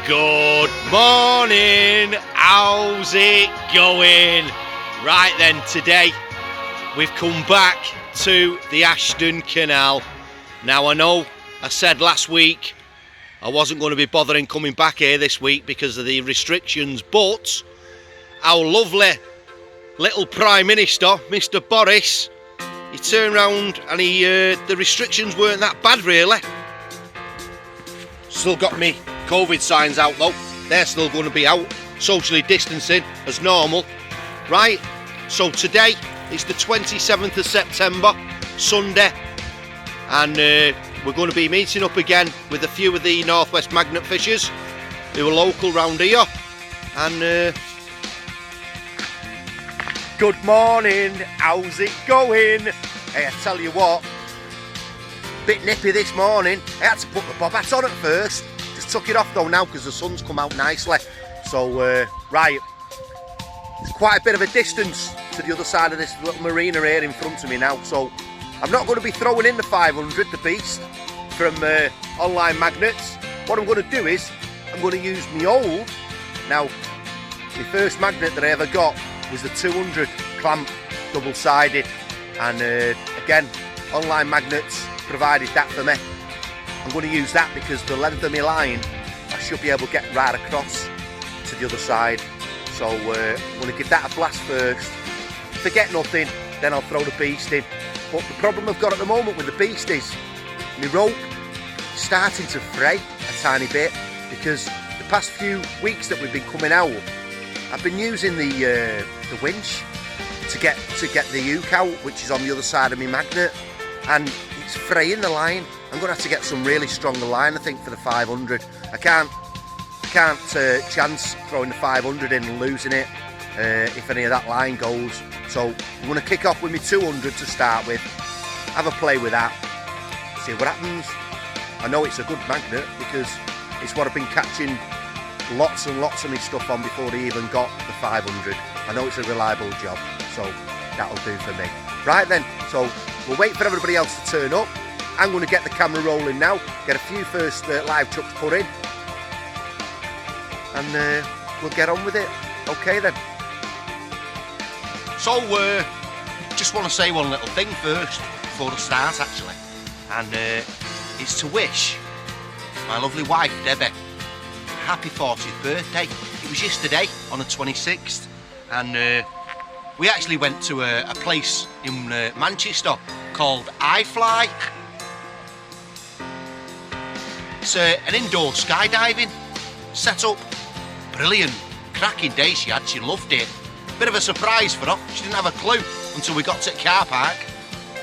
Good morning, how's it going? Right then, today we've come back to the Ashton Canal. Now I know I said last week I wasn't going to be bothering coming back here this week because of the restrictions, but our lovely little Prime Minister, Mr. Boris, he turned round and the restrictions weren't that bad really. Still got me COVID signs out though, they're still going to be out, socially distancing as normal. Right, so today is the 27th of September, Sunday, and we're going to be meeting up again with a few of the Northwest Magnet fishers who are local round here. And good morning, how's it going? Hey, I tell you what, bit nippy this morning. I had to put the bob hat on at first. Just took it off though now because the sun's come out nicely. So right, it's quite a bit of a distance to the other side of this little marina here in front of me now. So I'm not going to be throwing in the 500, the beast, from Online Magnets. What I'm going to do is I'm going to use my old. Now, my first magnet that I ever got was the 200 clamp, double-sided, and again, Online Magnets provided that for me. I'm going to use that because the length of my line, I should be able to get right across to the other side. So I'm going to give that a blast first. If I get nothing, then I'll throw the beast in. But the problem I've got at the moment with the beast is my rope is starting to fray a tiny bit because the past few weeks that we've been coming out, I've been using the winch to get the hook out, which is on the other side of my magnet, and it's fraying the line. I'm going to have to get some really stronger line, I think, for the 500. I can't chance throwing the 500 in and losing it if any of that line goes. So I'm going to kick off with my 200 to start with, have a play with that, see what happens. I know it's a good magnet because it's what I've been catching lots and lots of my stuff on before they even got the 500. I know it's a reliable job, so that'll do for me. Right then, so we'll wait for everybody else to turn up. I'm going to get the camera rolling now, get a few first live chucks put in, and we'll get on with it. Okay then. So, just want to say one little thing first, before the start actually, and it's to wish my lovely wife, Debbie, happy 40th birthday. It was yesterday on the 26th, and we actually went to a place in Manchester called iFly. It's an indoor skydiving setup. Brilliant, cracking day she had, she loved it. Bit of a surprise for her, she didn't have a clue until we got to the car park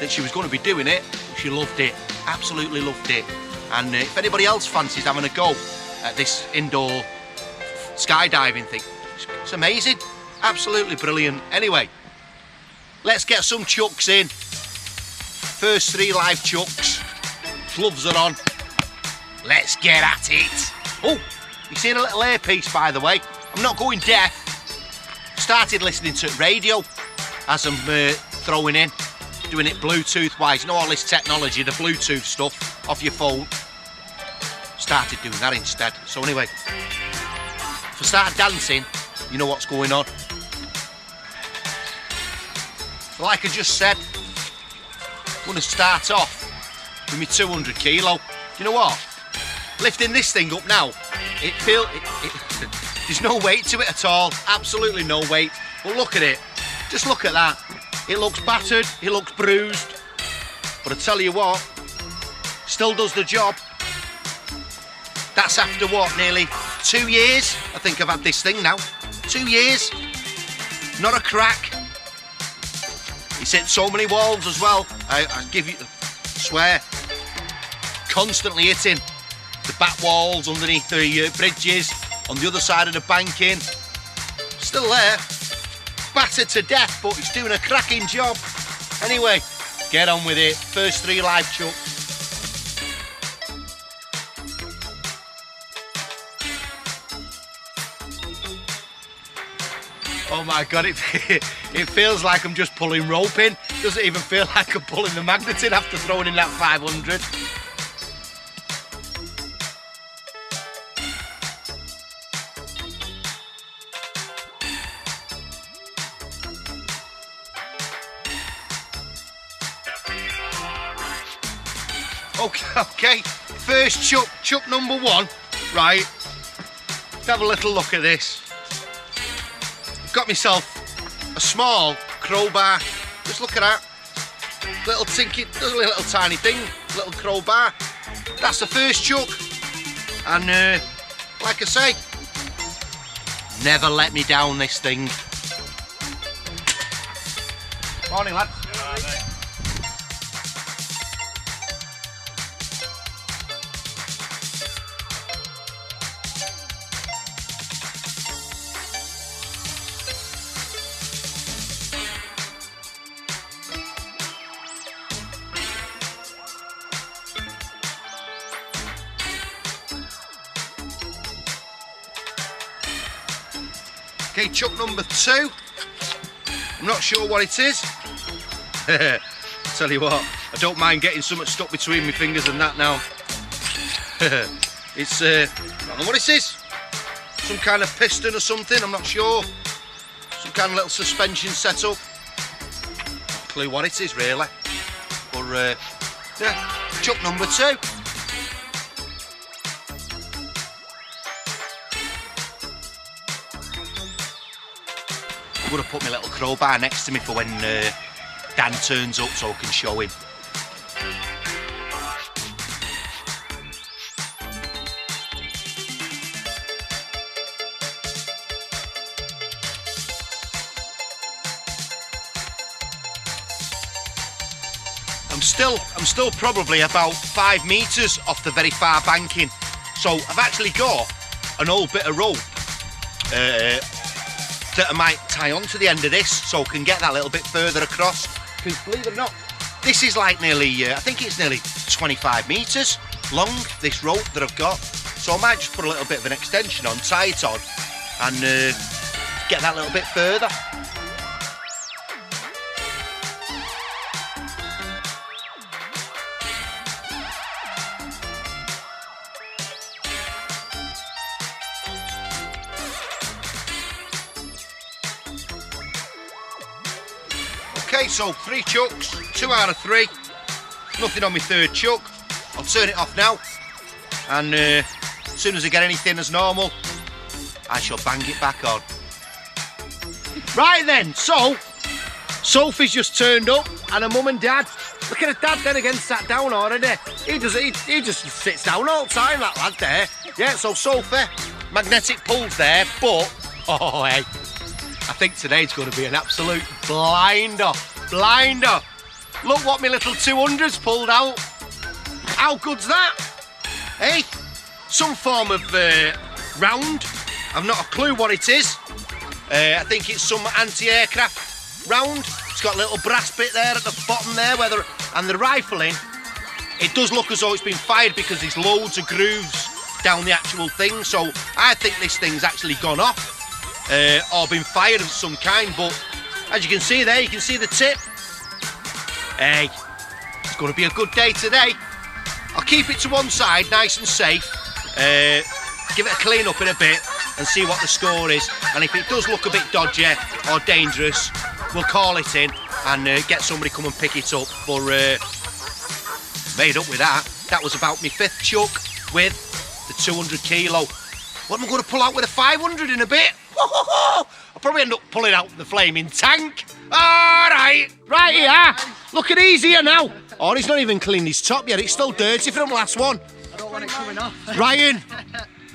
that she was going to be doing it. She loved it, absolutely loved it. And if anybody else fancies having a go at this indoor skydiving thing, it's amazing, absolutely brilliant. Anyway, let's get some chucks in. First 3 live chucks, gloves are on, let's get at it. Oh, you seen a little earpiece by the way, I'm not going deaf. Started listening to radio as I'm throwing in, doing it Bluetooth wise, you know all this technology, the Bluetooth stuff off your phone. Started doing that instead. So anyway, if I start dancing, you know what's going on. Like I just said, I'm going to start off with my 200 kilo. You know what? Lifting this thing up now, there's no weight to it at all, absolutely no weight. But look at it, just look at that. It looks battered, it looks bruised, but I tell you what, still does the job. That's after what, nearly 2 years? I think I've had this thing now. 2 years, not a crack. It's hit so many walls as well, I give you, swear, constantly hitting the back walls, underneath the bridges, on the other side of the banking. Still there, battered to death, but it's doing a cracking job. Anyway, get on with it. First 3 live chucks. Oh my God, it feels like I'm just pulling rope in. Doesn't even feel like I'm pulling the magnet in after throwing in that 500. Okay, first chuck number 1. Right, let's have a little look at this. Got myself a small crowbar. Just look at that. Little tinky, little tiny thing, little crowbar. That's the first chuck. And like I say, never let me down, this thing. Morning, lads. Okay, chuck number 2. I'm not sure what it is. Tell you what, I don't mind getting something stuck between my fingers and that now. It's, I don't know what it is. Some kind of piston or something, I'm not sure. Some kind of little suspension setup. No clue what it is really. But yeah, chuck number 2. I'm going to put my little crowbar next to me for when Dan turns up so I can show him. I'm still probably about 5 metres off the very far banking. So I've actually got an old bit of rope that I might tie on to the end of this so I can get that little bit further across. Because believe it or not, this is like nearly, I think it's nearly 25 metres long, this rope that I've got. So I might just put a little bit of an extension on, tie it on, and get that little bit further. Okay, so 3 chucks, 2 out of 3. Nothing on my 3rd chuck. I'll turn it off now, and as soon as I get anything as normal, I shall bang it back on. Right then, so Sophie's just turned up, and her mum and dad. Look at her dad then again, sat down already. He just sits down all the time, that lad there. Yeah, so Sophie, magnetic pulls there, but oh hey, I think today's going to be an absolute blinder. Look what my little 200's pulled out. How good's that? Hey, some form of round. I've not a clue what it is. I think it's some anti-aircraft round. It's got a little brass bit there at the bottom there, and the rifling, it does look as though it's been fired because there's loads of grooves down the actual thing. So I think this thing's actually gone off. Or been fired of some kind, but as you can see there, you can see the tip. Hey, it's going to be a good day today. I'll keep it to one side, nice and safe. Give it a clean up in a bit and see what the score is. And if it does look a bit dodgy or dangerous, we'll call it in and get somebody come and pick it up. But made up with that. That was about my 5th chuck with the 200 kilo. What am I going to pull out with a 500 in a bit? I'll probably end up pulling out the flaming tank. All right, right here. Look at these here now. Oh, he's not even cleaned his top yet. It's still dirty from the last one. I don't want it coming off. Ryan,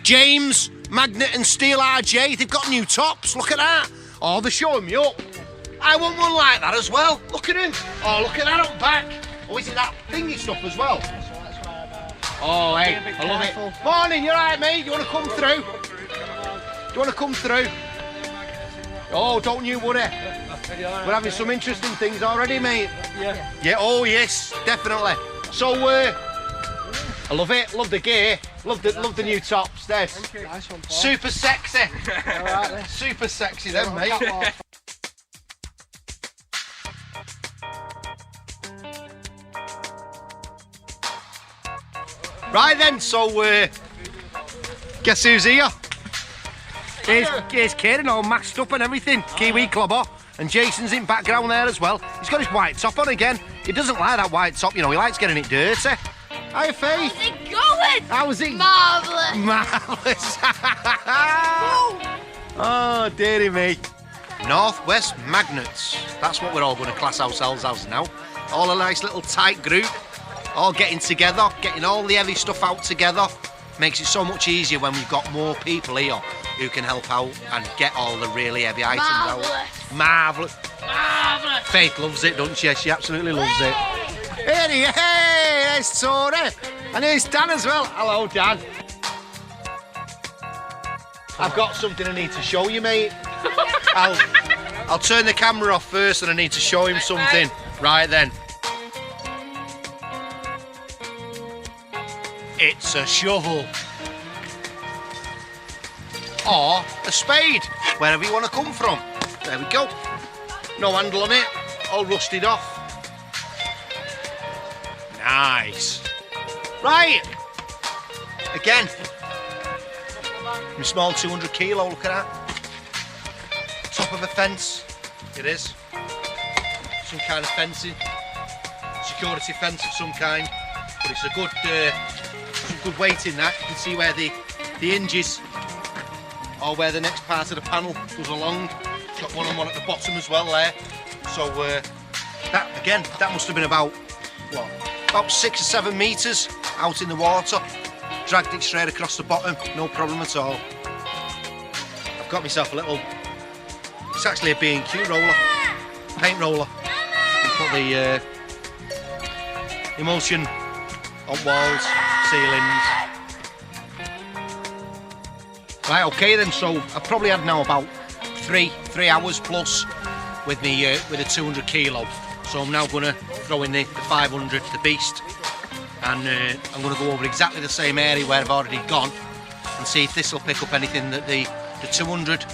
James, magnetandsteelrj, they've got new tops. Look at that. Oh, they're showing me up. I want one like that as well. Look at him. Oh, look at that up back. Oh, is it that thingy stuff as well? Oh, hey, I love it. Morning, you alright, mate? You want to come through? Do you want to come through? Oh, don't you worry. We're having some interesting things already, mate. Yeah. Yeah, oh yes, definitely. So, I love it, love the gear, love the new tops, Des. Nice one, Paul. Super sexy. All right, then. Super sexy then, mate. Right then, so guess who's here? Here's Kieran all maxed up and everything, kiwiklobber, and Jason's in background there as well. He's got his white top on again. He doesn't like that white top, you know, he likes getting it dirty. Hi, Faith. How's it going? How's it? Marvellous. Marvellous. Oh, dearie me. Northwest Magnets. That's what we're all going to class ourselves as now. All a nice little tight group. All getting together, getting all the heavy stuff out together. Makes it so much easier when we've got more people here who can help out and get all the really heavy items out. Marvellous. Marvellous. Faith loves it, doesn't she? She absolutely loves it. Hey, there's Tori. And here's Dan as well. Hello, Dan. I've got something I need to show you, mate. I'll turn the camera off first and I need to show him something. Right then. It's a shovel. Or a spade, wherever you want to come from. There we go. No handle on it, all rusted off. Nice. Right. Again. My small 200 kilo, look at that. Top of a fence. It is. Some kind of fencing. Security fence of some kind. But it's a good, some good weight in that. You can see where the hinges, or where the next part of the panel goes along. It's got one on one at the bottom as well there. So that again, that must have been about, what, about 6 or 7 metres out in the water. Dragged it straight across the bottom, no problem at all. I've got myself a little, it's actually a B&Q roller, paint roller. You put the emulsion on walls, ceilings. Right, okay then, so I've probably had now about 3 hours plus with me with a 200 kilo. So I'm now going to throw in the 500, the beast, and I'm going to go over exactly the same area where I've already gone and see if this will pick up anything that the 200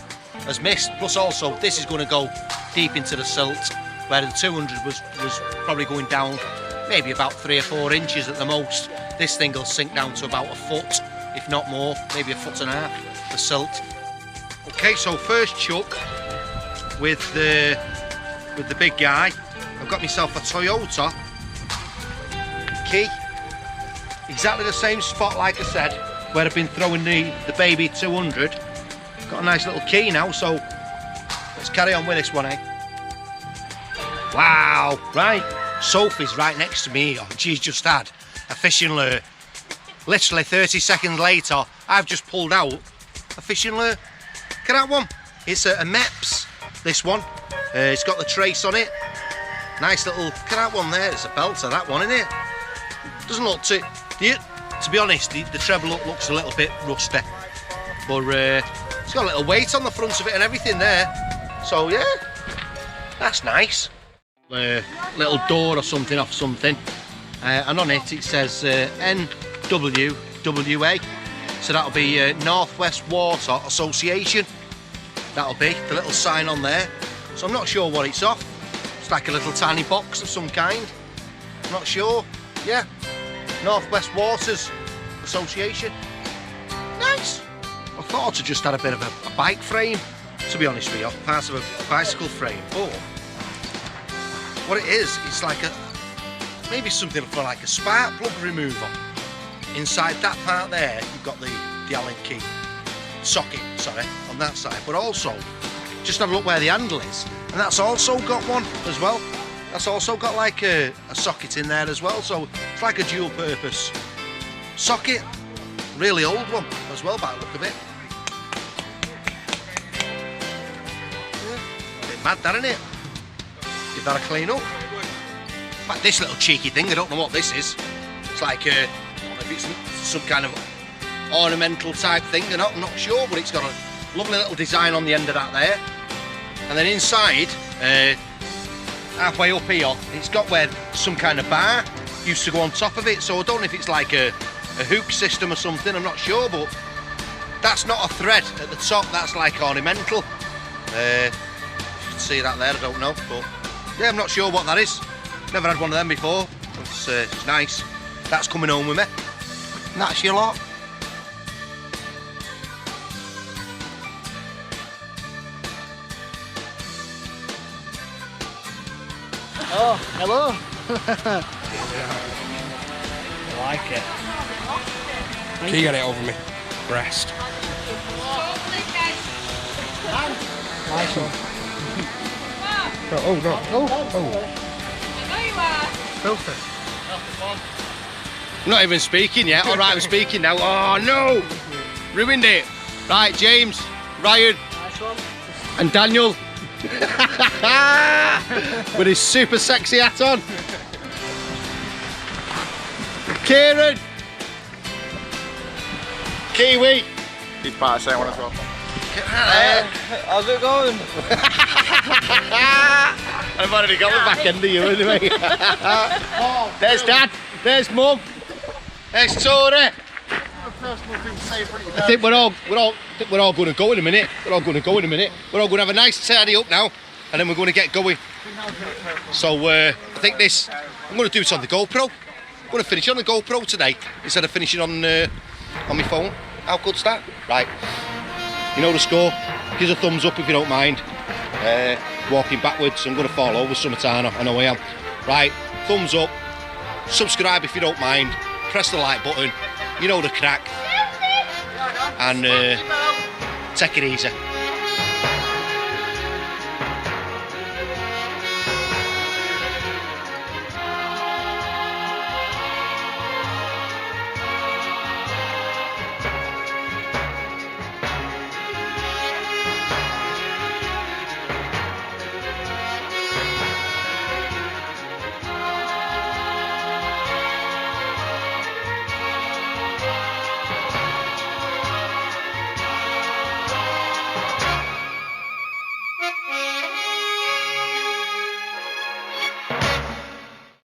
has missed. Plus also, this is going to go deep into the silt, where the 200 was probably going down maybe about 3 or 4 inches at the most. This thing will sink down to about a foot, if not more, maybe a foot and a half, the silt. Okay, so first chuck with the big guy. I've got myself a Toyota key, exactly the same spot like I said where I've been throwing the baby 200. Got a nice little key now, so let's carry on with this one, eh? Wow, right, Sophie's right next to me here. She's just had a fishing lure. Literally 30 seconds later, I've just pulled out a fishing lure. Look at that one. It's a MEPS, this one. It's got the trace on it. Nice little, look at that one there. It's a belter, that one, isn't it? Doesn't look too, to be honest, the treble looks a little bit rusty. But it's got a little weight on the front of it and everything there. So yeah, that's nice. Little door or something off something. And on it, it says NWWA. So that'll be Northwest Water Association. That'll be the little sign on there. So I'm not sure what it's off. It's like a little tiny box of some kind. I'm not sure. Yeah, Northwest Waters Association. Nice. I thought I just had a bit of a bike frame, to be honest with you, part of a bicycle frame. But what it is, it's like maybe something for like a spark plug remover. Inside that part there, you've got the Allen key socket, sorry, on that side. But also, just have a look where the handle is, and that's also got one as well. That's also got like a socket in there as well. So it's like a dual purpose socket. Really old one as well by the look of it. Yeah, a bit mad, that, isn't it? Give that a clean up. In fact, this little cheeky thing, I don't know what this is. It's like, I don't know if it's some kind of ornamental type thing or not, I'm not sure, but it's got a lovely little design on the end of that there. And then inside, halfway up here, it's got where some kind of bar used to go on top of it. So I don't know if it's like a hook system or something, I'm not sure, but that's not a thread at the top, that's like ornamental. You can see that there, I don't know, but yeah, I'm not sure what that is. Never had one of them before. It's nice. That's coming home with me. And that's your lot. Oh, hello. I like it. Can you get it over me? Breast. Nice one. Oh no. Oh. Filthy. I'm not even speaking yet. All right, I'm speaking now. Oh no! Ruined it. Right, James, Ryan, Nice one. and Daniel. With his super sexy hat on. Kieran. Kiwi. He's part of the same one as well. How's it going? I've already got the back end of you anyway. There's Dad. There's Mum. There's Tori. I think we're all going to go in a minute. We're all going to have a nice tidy up now, and then we're going to get going. So I think I'm going to do this on the GoPro. I'm going to finish on the GoPro today instead of finishing on my phone. How good's that? Right. You know the score. Give us a thumbs up if you don't mind. Walking backwards, I'm going to fall over summertime. I know I am. Right. Thumbs up. Subscribe if you don't mind. Press the like button. You know the crack. And take it easy.